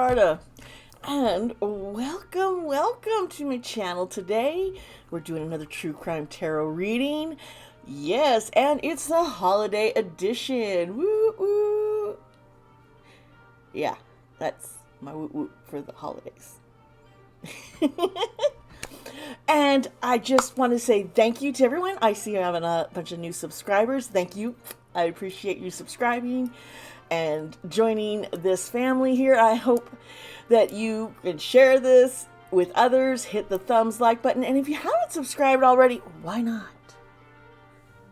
Florida. And welcome to my channel today. We're doing another true crime tarot reading. Yes, and it's the holiday edition. Woo woo. Yeah, that's my woo woo for the holidays. And I just want to say thank you to everyone. I see I have a bunch of new subscribers. Thank you. I appreciate you subscribing and joining this family here. I hope that you can share this with others. Hit the thumbs like button. And if you haven't subscribed already, why not?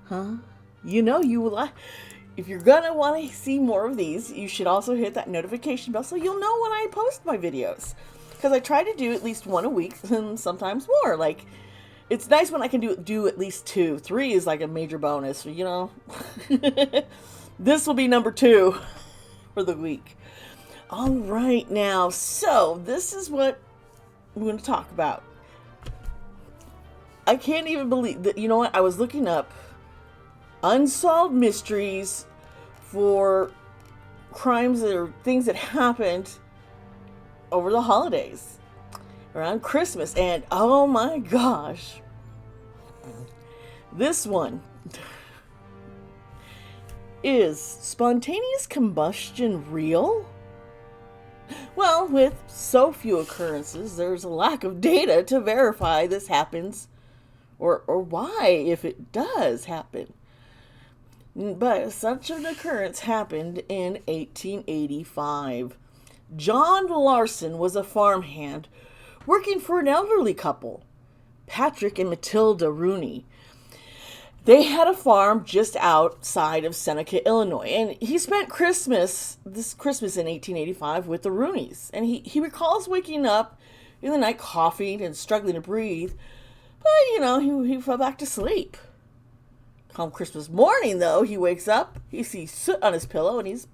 Huh? You know you will. If you're gonna want to see more of these, you should also hit that notification bell so you'll know when I post my videos. Because I try to do at least one a week and sometimes more. Like, it's nice when I can do at least 2. 3 is like a major bonus, you know. This will be number 2 for the week. All right, now, so this is what I'm going to talk about. I can't even believe that, you know what, I was looking up unsolved mysteries for crimes or things that happened over the holidays, around Christmas, and oh my gosh, this one is spontaneous combustion real? Well, with so few occurrences, there's a lack of data to verify this happens, or why, if it does happen. But such an occurrence happened in 1885. John Larson was a farmhand working for an elderly couple, Patrick and Matilda Rooney. They had a farm just outside of Seneca, Illinois, and he spent this Christmas in 1885 with the Rooneys. And he recalls waking up in the night coughing and struggling to breathe, but, you know, he fell back to sleep. Come Christmas morning, though, he wakes up, he sees soot on his pillow, and he's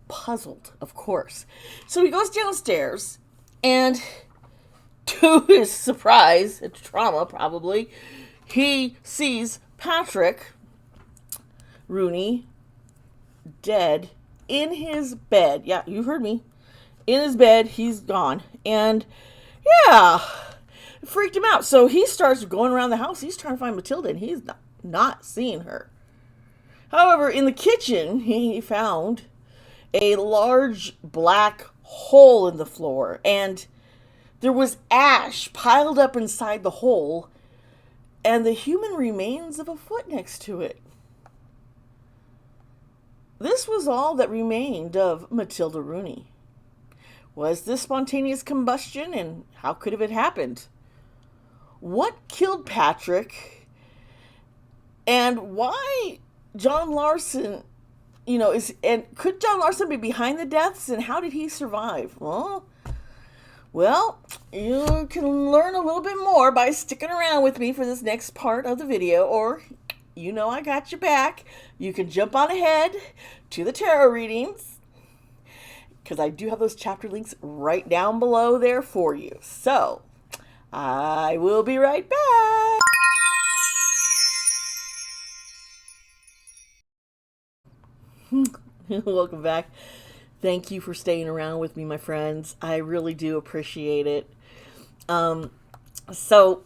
puzzled, of course. So he goes downstairs, and to his surprise and trauma, probably, he sees Patrick Rooney dead in his bed. Yeah, you heard me. In his bed, he's gone. And yeah, it freaked him out. So he starts going around the house. He's trying to find Matilda, and he's not seeing her. However, in the kitchen, he found a large black hole in the floor, and there was ash piled up inside the hole, and the human remains of a foot next to it. This was all that remained of Matilda Rooney. Was this spontaneous combustion, and how could it have happened? What killed Patrick, and why John Larson, could John Larson be behind the deaths, and how did he survive? Well, you can learn a little bit more by sticking around with me for this next part of the video, or, you know, I got your back. You can jump on ahead to the tarot readings, because I do have those chapter links right down below there for you. So, I will be right back. Welcome back. Thank you for staying around with me, my friends. I really do appreciate it. So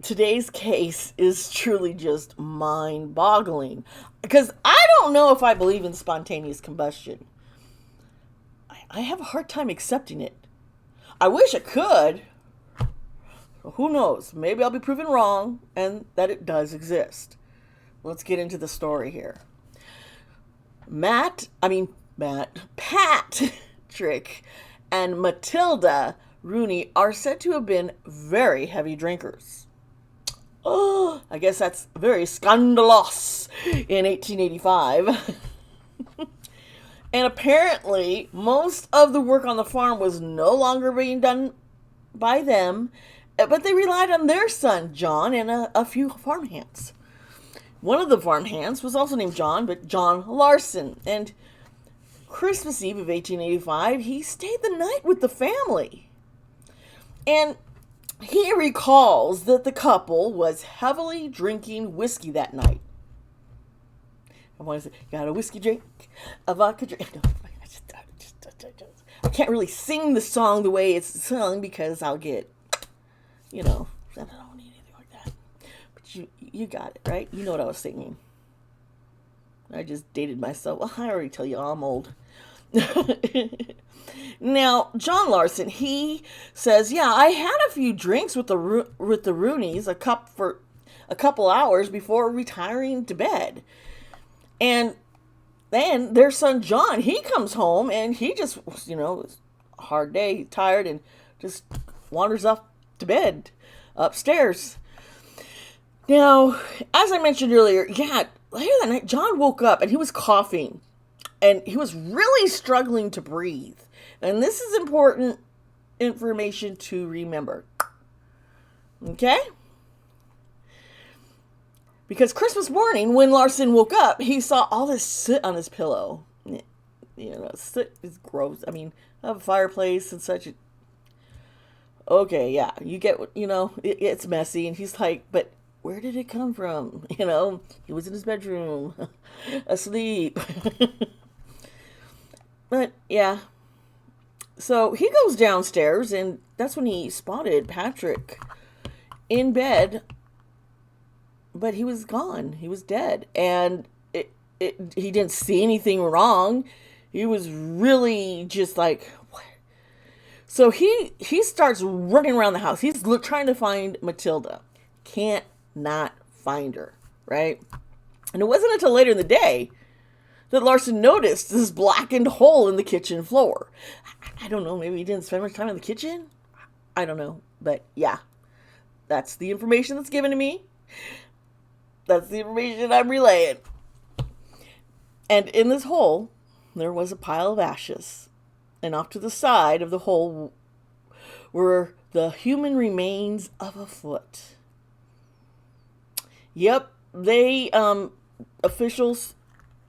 today's case is truly just mind-boggling, because I don't know if I believe in spontaneous combustion. I have a hard time accepting it. I wish I could. Who knows? Maybe I'll be proven wrong and that it does exist. Let's get into the story here. Patrick and Matilda Rooney are said to have been very heavy drinkers. Oh, I guess that's very scandalous in 1885. And apparently, most of the work on the farm was no longer being done by them, but they relied on their son, John, and a few farmhands. One of the farmhands was also named John, but John Larson. And Christmas Eve of 1885, he stayed the night with the family. And he recalls that the couple was heavily drinking whiskey that night. I want to say, got a whiskey drink, a vodka drink. No, I can't really sing the song the way it's sung because I'll get, I don't need anything like that. But you got it, right? You know what I was singing. I just dated myself. Well, I already tell you I'm old. Now, John Larson, he says, yeah, I had a few drinks with the Rooneys, a couple hours before retiring to bed. And then their son John, he comes home and he just, it's a hard day, tired, and just wanders off to bed upstairs. Now, as I mentioned earlier, later that night, John woke up and he was coughing and he was really struggling to breathe. And this is important information to remember. Okay? Because Christmas morning, when Larson woke up, he saw all this soot on his pillow. Soot is gross. I mean, I have a fireplace and such. Okay, yeah, you get, it's messy. And he's like, but where did it come from? He was in his bedroom, asleep. But, yeah. So he goes downstairs, and that's when he spotted Patrick in bed. But he was gone. He was dead. And he didn't see anything wrong. He was really just like, what? So he starts running around the house. He's trying to find Matilda. Can't not find her, right? And it wasn't until later in the day that Larson noticed this blackened hole in the kitchen floor. I don't know. Maybe he didn't spend much time in the kitchen. I don't know. But yeah, that's the information that's given to me. That's the information I'm relaying. And in this hole, there was a pile of ashes. And off to the side of the hole were the human remains of a foot. Yep, they, officials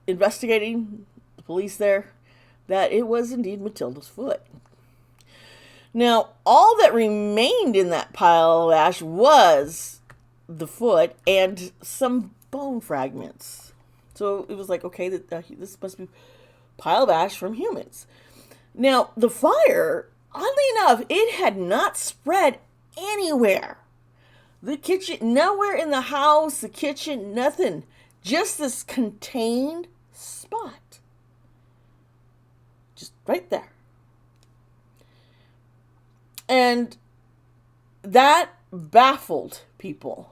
investigating, the police there, that it was indeed Matilda's foot. Now, all that remained in that pile of ash was the foot and some bone fragments. So it was like, okay, this must be a pile of ash from humans. Now, the fire, oddly enough, it had not spread anywhere. The kitchen, nowhere in the house, the kitchen, nothing. Just this contained spot. Just right there. And that baffled people.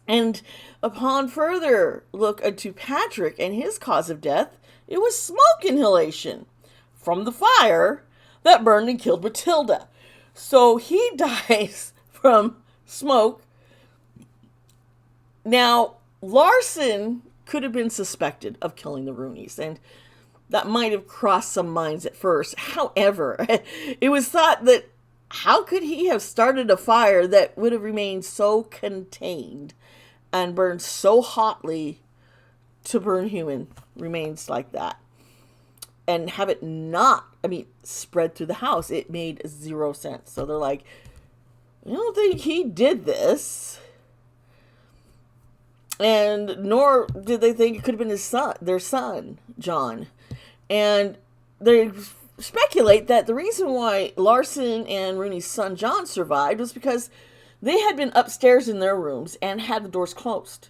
And upon further look into Patrick and his cause of death, it was smoke inhalation from the fire that burned and killed Matilda. So he dies from smoke. Now, Larson could have been suspected of killing the Rooneys, and that might have crossed some minds at first. However, it was thought that how could he have started a fire that would have remained so contained and burned so hotly to burn human remains like that? And have it not, spread through the house. It made zero sense. So they're like, I don't think he did this. And nor did they think it could have been their son, John. And they speculate that the reason why Larson and Rooney's son, John, survived was because they had been upstairs in their rooms and had the doors closed.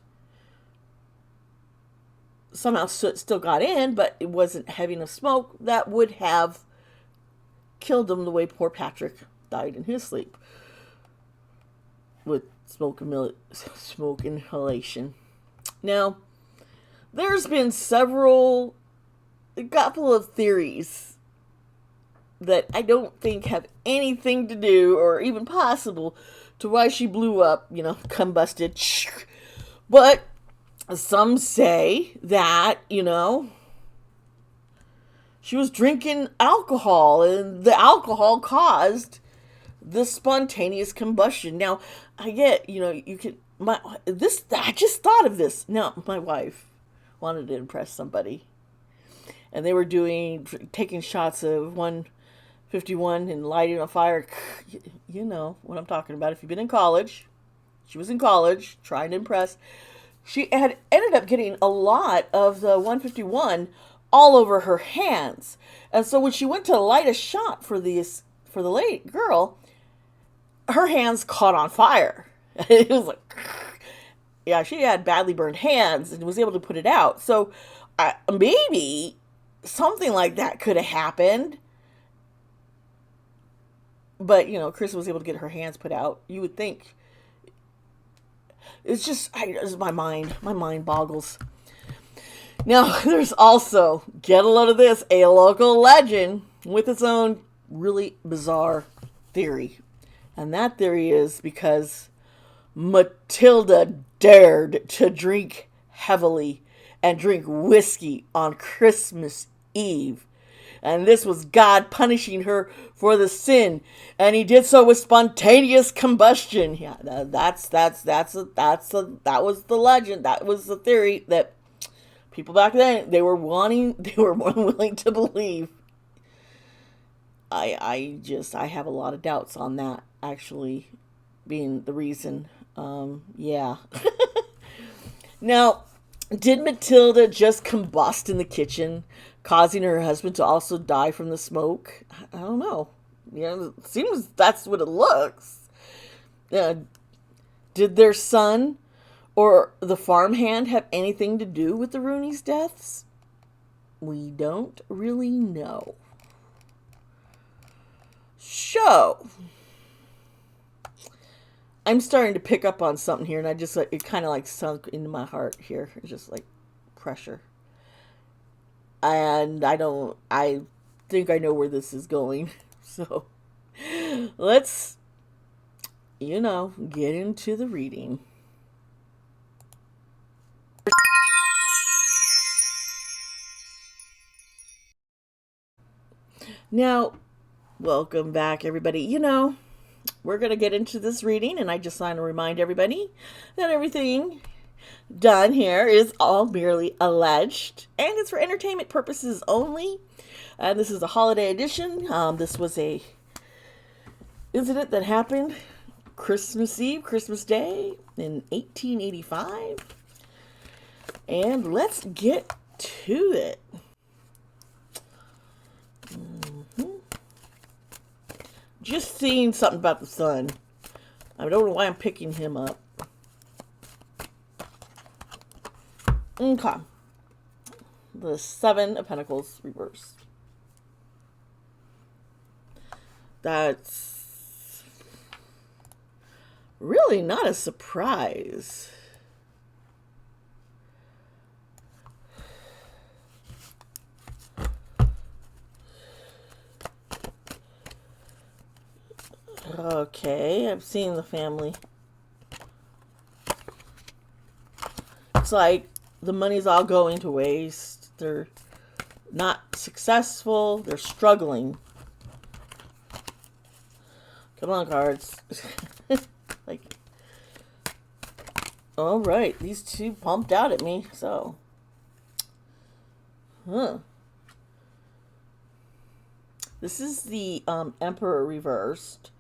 Somehow soot still got in, but it wasn't heavy enough smoke that would have killed them the way poor Patrick died in his sleep with smoke inhalation. Now, there's been a couple of theories that I don't think have anything to do or even possible to why she blew up, combusted. But some say that, she was drinking alcohol and the alcohol caused the spontaneous combustion. Now, I get, I just thought of this. Now, my wife wanted to impress somebody. And they were taking shots of 151 and lighting a fire. You know what I'm talking about. If you've been in college, she was in college trying to impress. She had ended up getting a lot of the 151 all over her hands. And so when she went to light a shot for the late girl, her hands caught on fire. It was like, yeah, she had badly burned hands and was able to put it out. So maybe something like that could have happened. But, Chris was able to get her hands put out. You would think. It's just, my mind boggles. Now, there's also, get a load of this, a local legend with its own really bizarre theory. And that theory is because Matilda dared to drink heavily and drink whiskey on Christmas Eve. And this was God punishing her for the sin, and He did so with spontaneous combustion. Yeah, that was the legend. That was the theory that people back then they were more willing to believe. I have a lot of doubts on that actually being the reason. Yeah. Now, did Matilda just combust in the kitchen, causing her husband to also die from the smoke? I don't know. It seems that's what it looks. Did their son or the farmhand have anything to do with the Rooney's deaths? We don't really know. So, I'm starting to pick up on something here, and it kind of like sunk into my heart here. It's just like pressure. And I think I know where this is going. So, let's, get into the reading. Now, welcome back, everybody. We're going to get into this reading, and I just want to remind everybody that everything done here is all merely alleged, and it's for entertainment purposes only. And this is a holiday edition. This was a incident that happened Christmas Eve, Christmas Day in 1885. And let's get to it. Just seeing something about the sun. I don't know why I'm picking him up. Okay. The Seven of Pentacles reversed. That's really not a surprise. Okay, I've seen the family. It's like the money's all going to waste. They're not successful. They're struggling. Come on, cards. All right. These two pumped out at me. So, this is the Emperor reversed.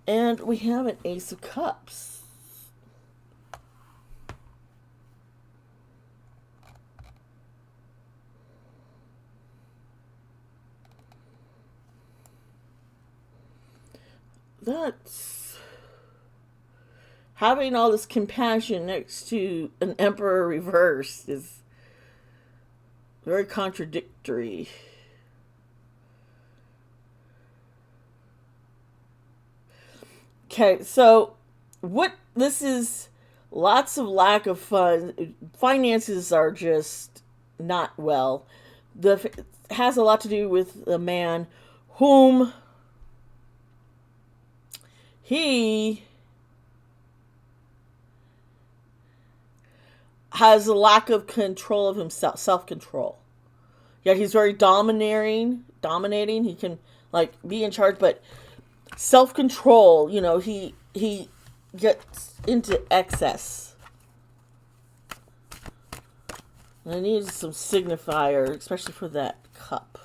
And we have an Ace of Cups. That's having all this compassion next to an Emperor reversed is very contradictory. Okay, so what this is, lots of lack of funds. Finances are just not well. It has a lot to do with the man whom he has a lack of control of himself, self-control. Yet he's very dominating. He can be in charge, but self-control, he gets into excess. I need some signifier, especially for that cup.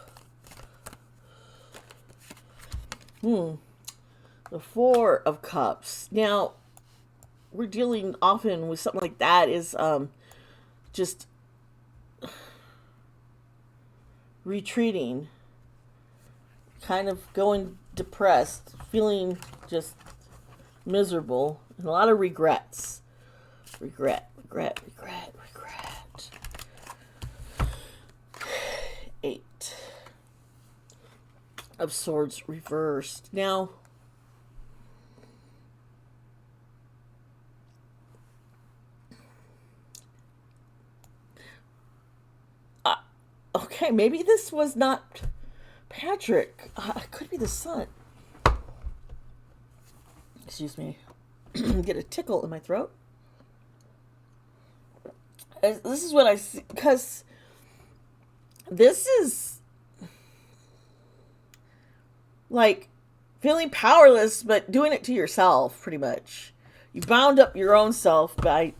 The Four of Cups. Now, we're dealing often with something like that is just retreating, kind of going depressed, feeling just miserable, and a lot of regrets. Regret. 8 of Swords reversed. Now, okay, maybe this was not Patrick. It could be the son. Excuse me. Get a tickle in my throat. This is what I see, because this is like feeling powerless, but doing it to yourself, pretty much. You bound up your own self by,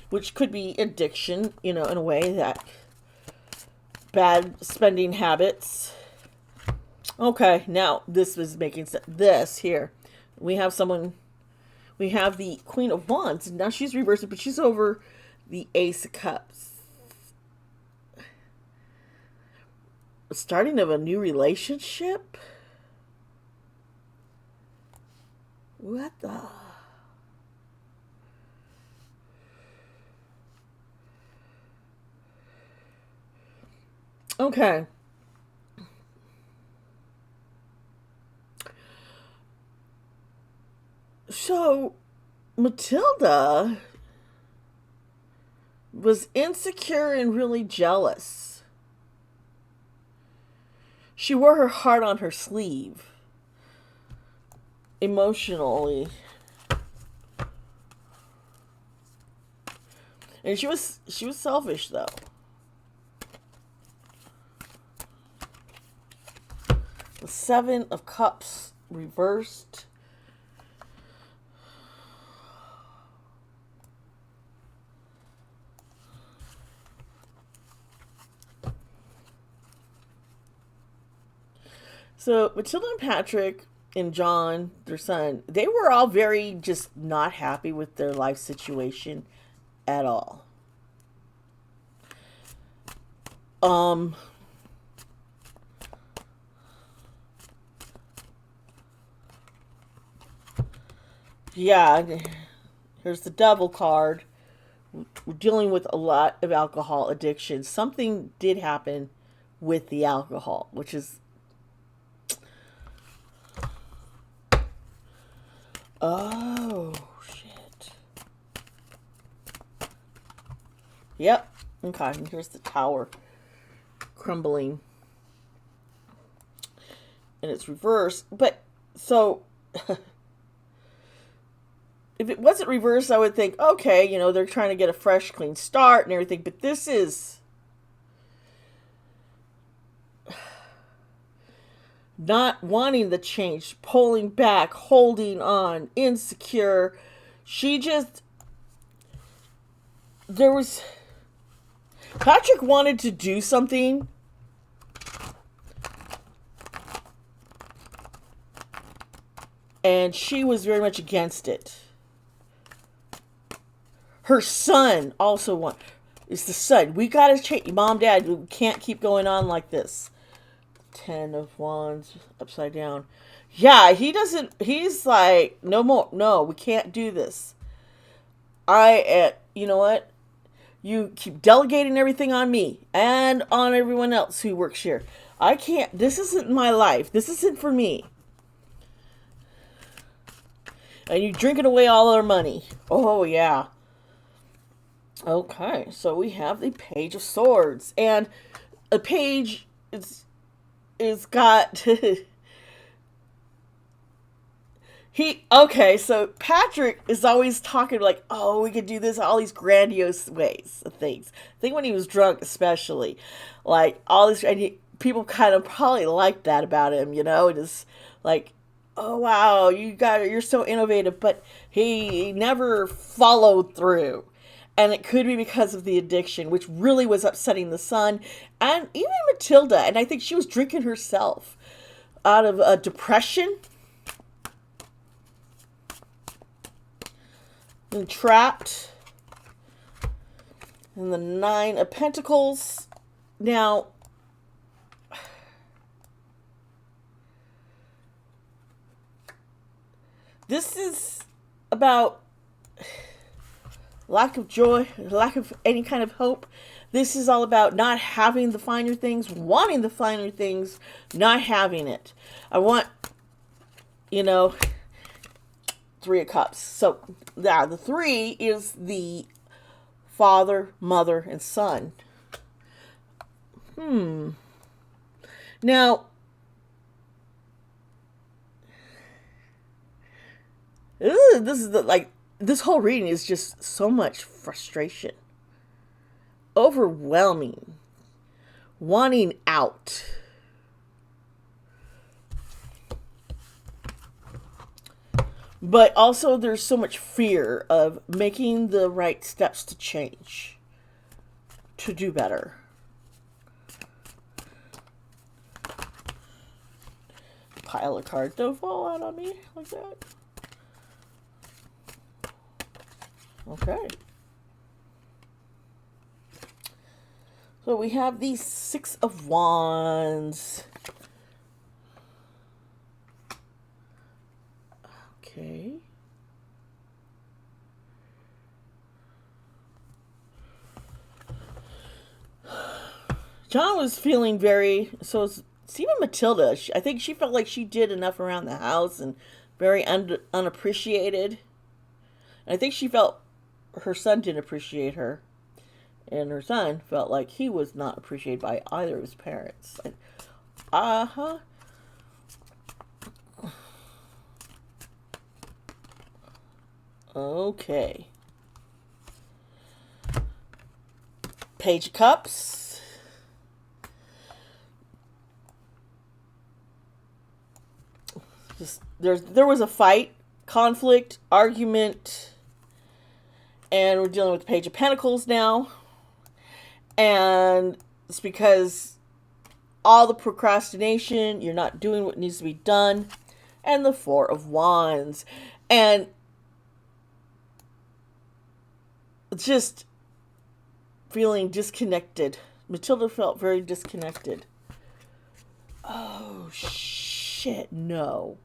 which could be addiction, in a way, that bad spending habits. Okay, now this was making sense. This here, we have the Queen of Wands, and now she's reversed, but she's over the Ace of Cups. Starting of a new relationship? What the? Okay. So, Matilda was insecure and really jealous. She wore her heart on her sleeve. Emotionally. And she was selfish, though. The 7 of Cups reversed. So Matilda and Patrick and John, their son, they were all very just not happy with their life situation at all. Yeah, here's the Devil card. We're dealing with a lot of alcohol addiction. Something did happen with the alcohol, which is... Oh, shit. Yep. Okay, and here's the Tower crumbling. And it's reversed. But, so... if it wasn't reversed, I would think, okay, they're trying to get a fresh, clean start and everything. But this is... not wanting the change, pulling back, holding on, insecure. Patrick wanted to do something. And she was very much against it. Her son also it's the son. We gotta change. Mom, Dad, we can't keep going on like this. 10 of Wands upside down. Yeah, he's like, no more. No, we can't do this. You know what? You keep delegating everything on me and on everyone else who works here. I can't. This isn't my life. This isn't for me. And you're drinking away all our money. Oh, yeah. Okay, so we have the Page of Swords. And a page is got... so Patrick is always talking like, oh, we could do this all these grandiose ways of things. I think when he was drunk especially. Like, all this... And people kind of probably liked that about him, It is like... Oh, wow, you're so innovative, but he never followed through. And it could be because of the addiction, which really was upsetting the son and even Matilda. And I think she was drinking herself out of a depression and trapped. And the 9 of Pentacles. Now, This is about lack of joy, lack of any kind of hope. This is all about not having the finer things, wanting the finer things, not having it. I want, you know, 3 of Cups. So, yeah, the 3 is the father, mother, and son. Now, this is the, like, this whole reading is just so much frustration. Overwhelming. Wanting out. But also there's so much fear of making the right steps to change. To do better. Pile of cards don't fall out on me like that. Okay. So we have the 6 of Wands. Okay. John was feeling very, so it's even Matilda. I think she felt like she did enough around the house and very unappreciated. And I think she felt her son didn't appreciate her. And her son felt like he was not appreciated by either of his parents. Uh-huh. Okay. Page of Cups. There was a fight, conflict, argument, and we're dealing with the Page of Pentacles now. And it's because all the procrastination, you're not doing what needs to be done, and the 4 of Wands. And just feeling disconnected. Matilda felt very disconnected. Oh, shit, no.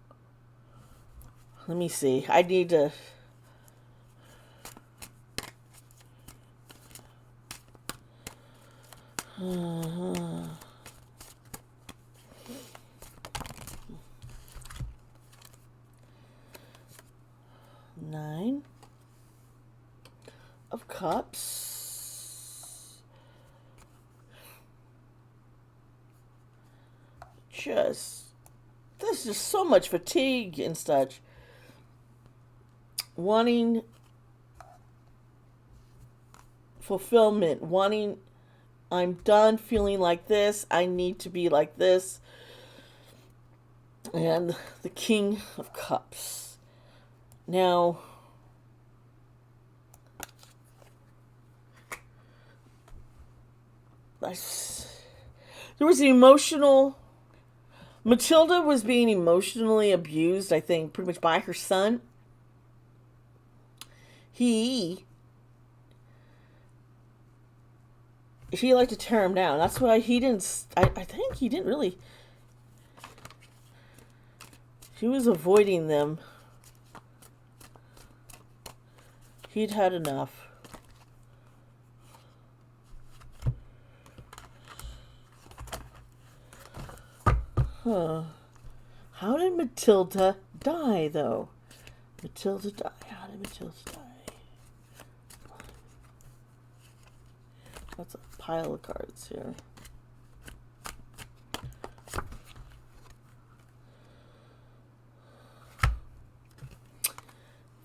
Let me see. I need to... Nine of Cups. There's just so much fatigue and such. Wanting fulfillment, wanting, I'm done feeling like this, I need to be like this. And the King of Cups. Now, there was an emotional... Matilda was being emotionally abused, I think, pretty much by her son. She liked to tear him down. That's why he didn't... I think he didn't really... He was avoiding them. He'd had enough. Huh. How did Matilda die, though? Matilda die. How did Matilda die? That's a pile of cards here.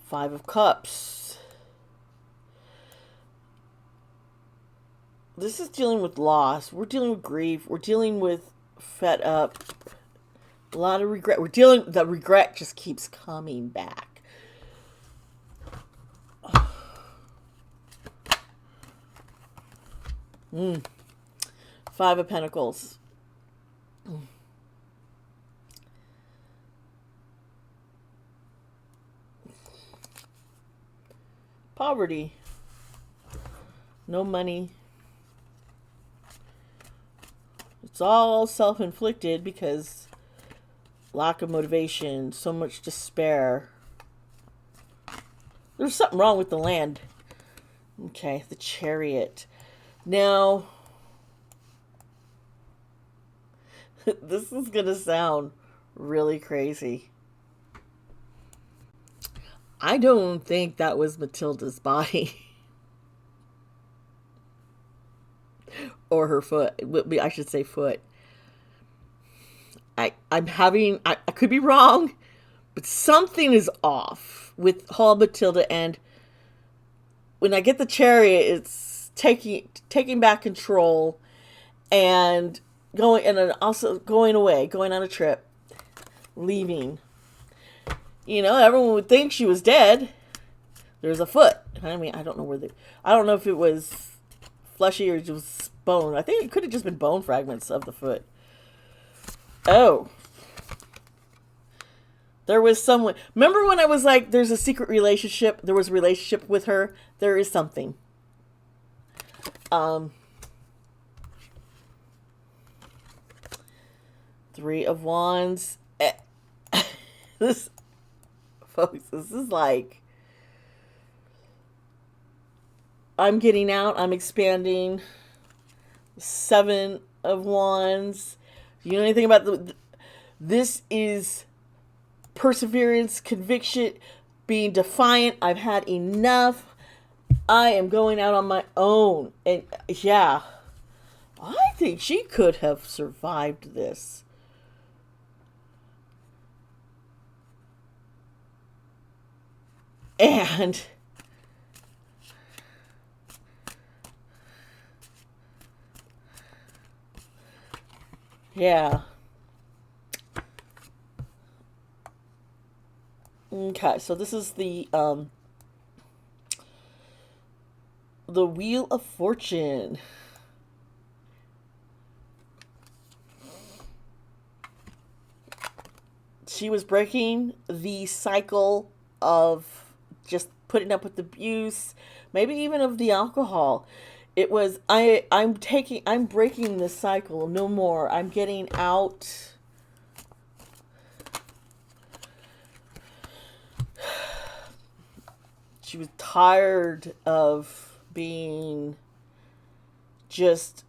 Five of Cups. This is dealing with loss. We're dealing with grief. We're dealing with fed up. A lot of regret. The regret just keeps coming back. Five of Pentacles. Poverty. No money. It's all self-inflicted because lack of motivation, so much despair. There's something wrong with the land. Okay, the Chariot. Now, this is going to sound really crazy. I don't think that was Matilda's body. Or her foot. I should say foot. I could be wrong, but something is off with Hall Matilda, and when I get the Chariot, it's taking back control and going, and then also going away, going on a trip, leaving. You know, everyone would think she was dead. There's a foot. I mean, I don't know if it was fleshy or it was bone. I think it could have just been bone fragments of the foot. Oh. There was someone. Remember when I was like, there's a secret relationship? There was a relationship with her. There is something. Three of Wands. This, folks, this is like, I'm getting out. I'm expanding. Seven of Wands. You know anything about this is perseverance, conviction, being defiant. I've had enough. I am going out on my own. And yeah, I think she could have survived this. And yeah. Okay, so this is the Wheel of Fortune. She was breaking the cycle of just putting up with abuse, maybe even of the alcohol. It was I'm breaking this cycle. No more. I'm getting out. She was tired of being just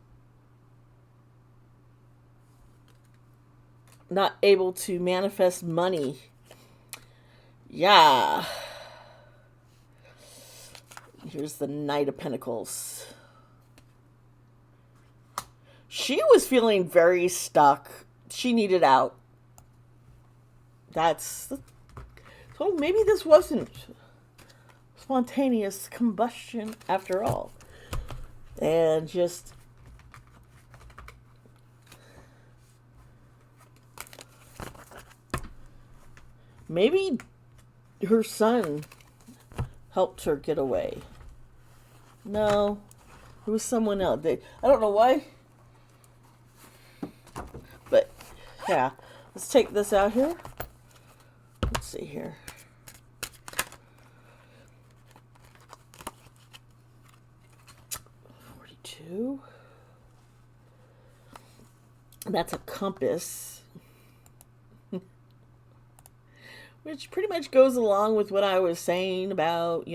not able to manifest money. Yeah. Here's the Knight of Pentacles. She was feeling very stuck. She needed out. So maybe this wasn't spontaneous combustion after all. And just maybe her son helped her get away. No, it was someone else. I don't know why. But yeah, let's take this out here. Let's see here. That's a compass, which pretty much goes along with what I was saying about,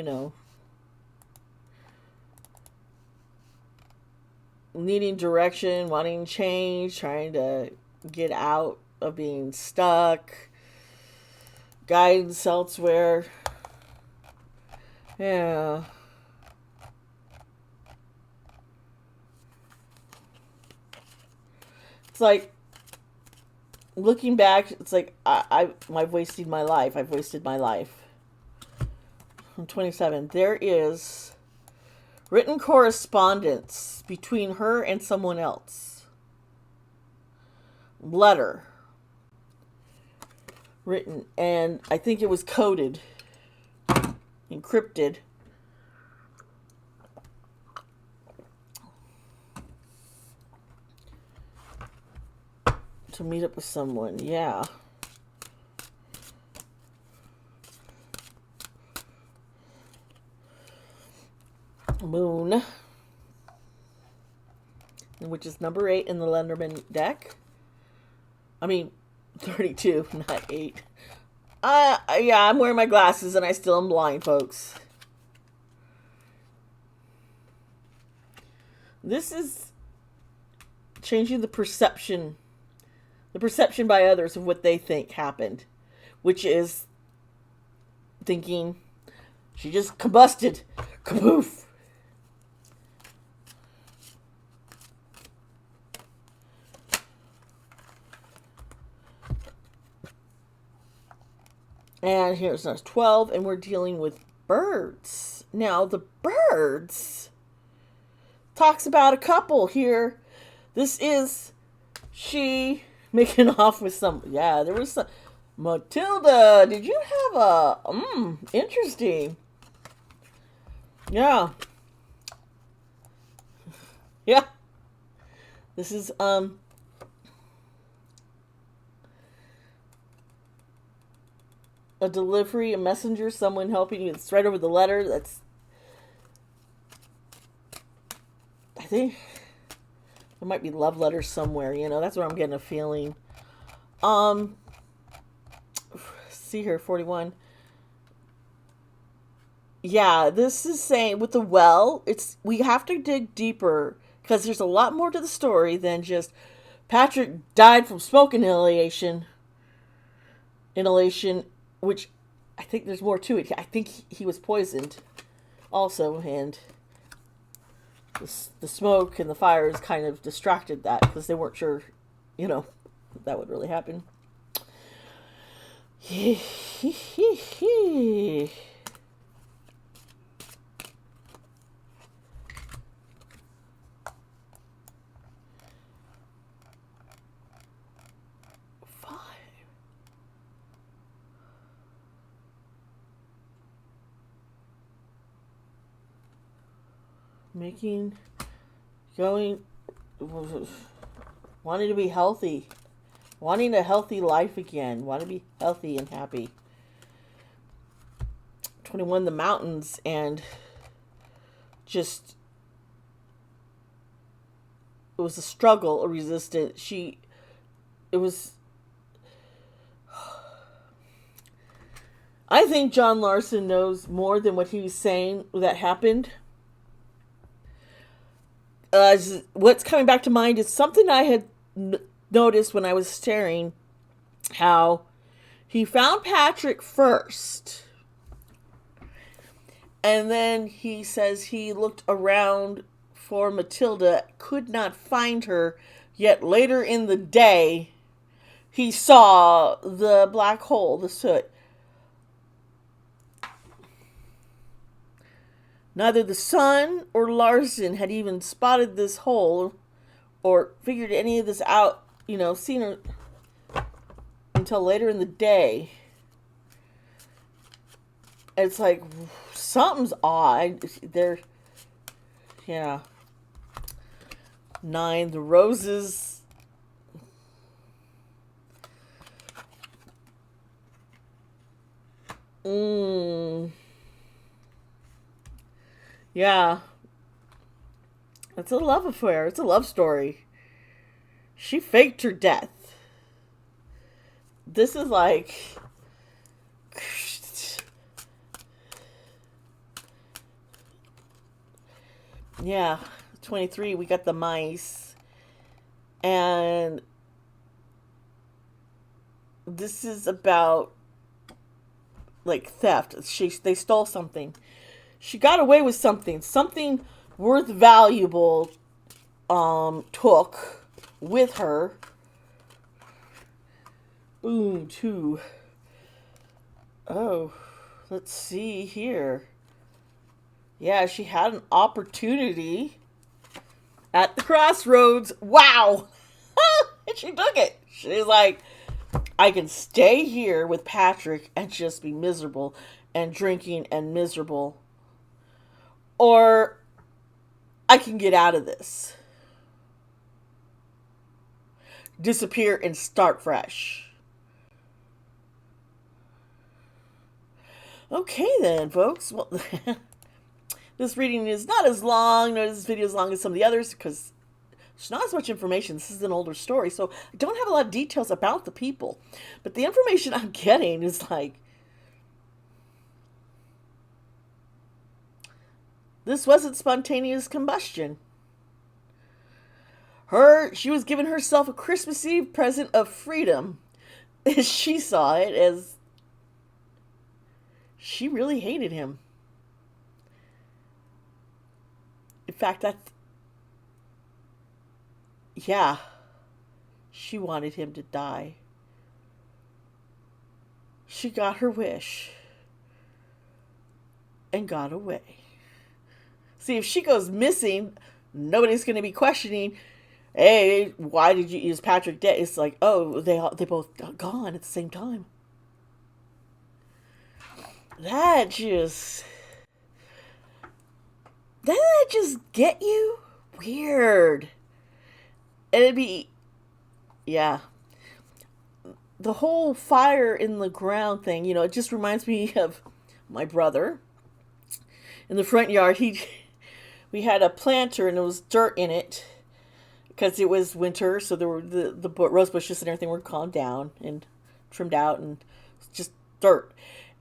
needing direction, wanting change, trying to get out of being stuck, guidance elsewhere. Yeah. It's like, looking back, it's like, I've wasted my life. I've wasted my life. I'm 27. There is written correspondence between her and someone else. Letter. Written, and I think it was coded. Encrypted. To meet up with someone, yeah. Moon, which is number 8 in the Lenderman deck. I mean, 32, not 8. Yeah, I'm wearing my glasses and I still am blind, folks. This is changing the perception by others of what they think happened, which is thinking she just combusted. Kaboof. And here's number 12, and we're dealing with birds. Now, the birds talks about a couple here. This is she making off with some, yeah, there was some, Matilda, did you have a, interesting. Yeah. Yeah. This is, a delivery, a messenger, someone helping you. It's right over the letter. That's, I think there might be love letters somewhere. You know, that's what I'm getting a feeling. See here, 41. Yeah, this is saying with the well, it's we have to dig deeper because there's a lot more to the story than just Patrick died from smoke inhalation, which I think there's more to it. I think he was poisoned also, and the smoke and the fires kind of distracted that because they weren't sure, that would really happen. Wanting to be healthy, wanting a healthy life again, want to be healthy and happy. 21, the mountains, and just, it was a struggle, a resistance. I think John Larson knows more than what he was saying that happened. What's coming back to mind is something I had noticed when I was staring, how he found Patrick first, and then he says he looked around for Matilda, could not find her, yet later in the day he saw the black hole, the soot. Neither the son or Larson had even spotted this hole or figured any of this out, seen her until later in the day. It's like, something's odd. Yeah. 9, the roses. Yeah. It's a love affair. It's a love story. She faked her death. This is like... Yeah. 23, we got the mice. And this is about like theft. They stole something. She got away with something worth valuable took with her. Boom, 2. Oh, let's see here. Yeah, she had an opportunity at the crossroads. Wow. And she took it. She's like, I can stay here with Patrick and just be miserable and drinking and miserable. Or I can get out of this. Disappear and start fresh. Okay then, folks. Well, this reading is not as long, nor is this video as long as some of the others, because there's not as much information. This is an older story, so I don't have a lot of details about the people. But the information I'm getting is like, this wasn't spontaneous combustion. She was giving herself a Christmas Eve present of freedom. She saw it as she really hated him. In fact, yeah, she wanted him to die. She got her wish and got away. See, if she goes missing, nobody's going to be questioning, hey, why did you use Patrick dead? It's like, oh, they both gone at the same time. That just doesn't that just get you weird? And it'd be, yeah, the whole fire in the ground thing. It just reminds me of my brother in the front yard. We had a planter and there was dirt in it because it was winter, so there were the rose bushes and everything were calmed down and trimmed out, and just dirt.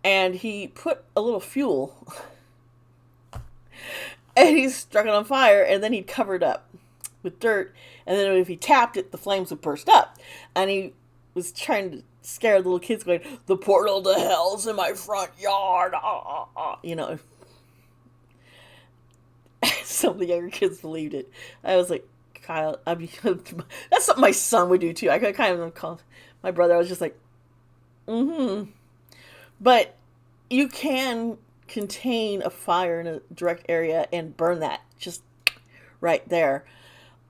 And he put a little fuel and he struck it on fire, and then he'd cover it up with dirt, and then if he tapped it, the flames would burst up. And he was trying to scare the little kids, going, the portal to hell's in my front yard. Some of the younger kids believed it. I was like, Kyle, that's something my son would do too. I kind of call my brother. I was just like, mm-hmm. But you can contain a fire in a direct area and burn that just right there.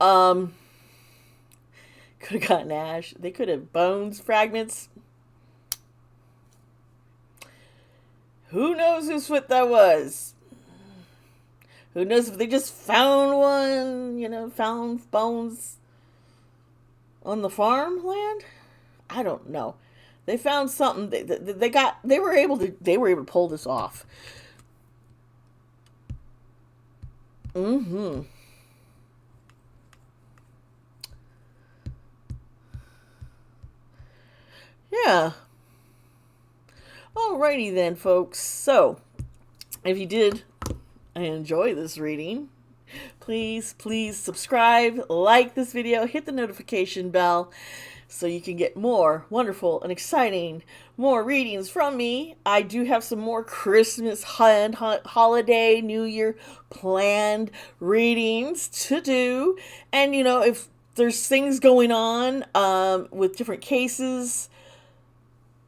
Could have gotten ash. They could have bones, fragments. Who knows whose foot that was? Who knows if they just found one, found bones on the farmland? I don't know. They found something. They were able to pull this off. Mm-hmm. Yeah. Alrighty then, folks. So, if you did enjoy this reading, please subscribe, like this video, hit the notification bell so you can get more wonderful and exciting more readings from me. I do have some more Christmas holiday, New Year planned readings to do. And if there's things going on with different cases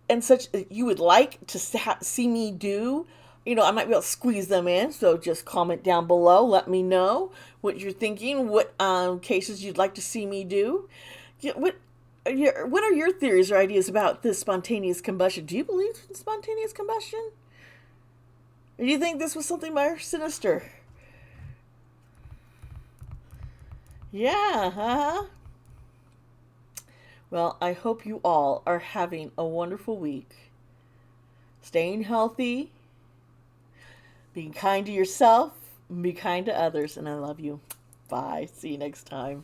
and such that you would like to see me do, I might be able to squeeze them in. So just comment down below. Let me know what you're thinking, what cases you'd like to see me do. What are your theories or ideas about this spontaneous combustion? Do you believe in spontaneous combustion? Or do you think this was something more sinister? Yeah, Well, I hope you all are having a wonderful week. Staying healthy, being kind to yourself, be kind to others, and I love you. Bye. See you next time.